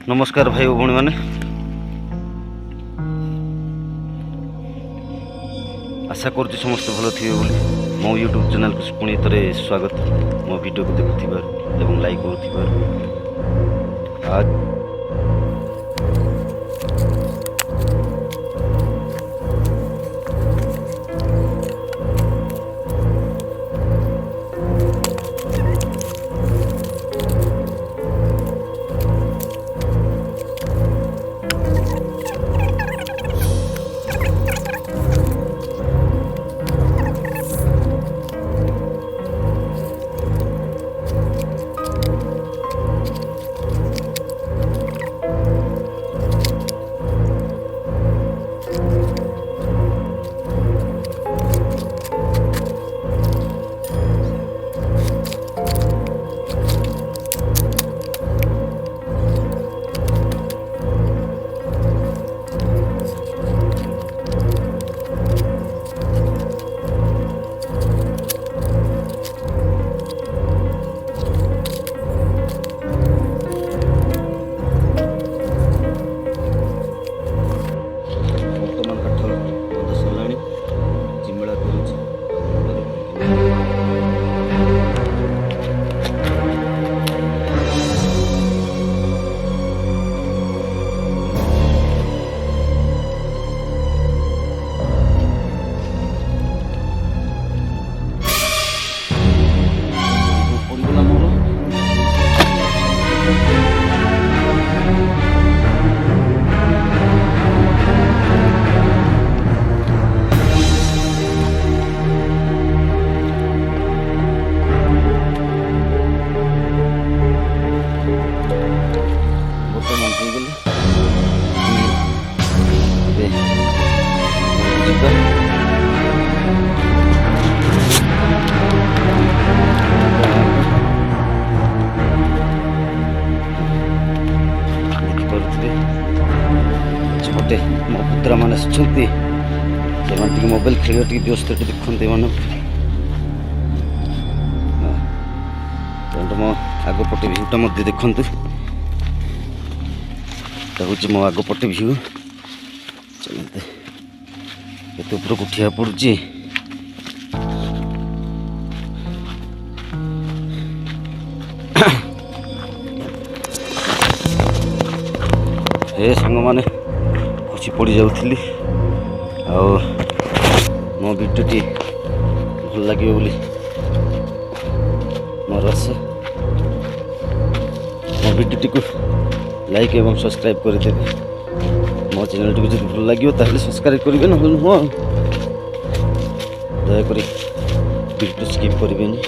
नमस्कार भाई और भौणी मैंने आशा कर समस्त भल थे बोली मो यूट्यूब चैनल को पुणी थे स्वागत मो वीडियो को देखुवर लाइक करुवर आज देखिपे मो पुत्रा मान मोबाइल खेल व्यस्त देखते मन मो आगपटे भ्यूटा मत देखु हूँ मो आगपटे भ्यू चलते केते ऊपर उठिया पड़ी हे सांग मैंने खुशी पड़ जाऊली मो भिडियोटी भल लगे बोली मोर आशा मो भिडियोटी को लाइक एवं सब्सक्राइब करदेवे मो चैनल टी जो भल लगे ताहले सब्सक्राइब करेंगे ना नुह दयाकोरी भिडियो स्किप करेंगे।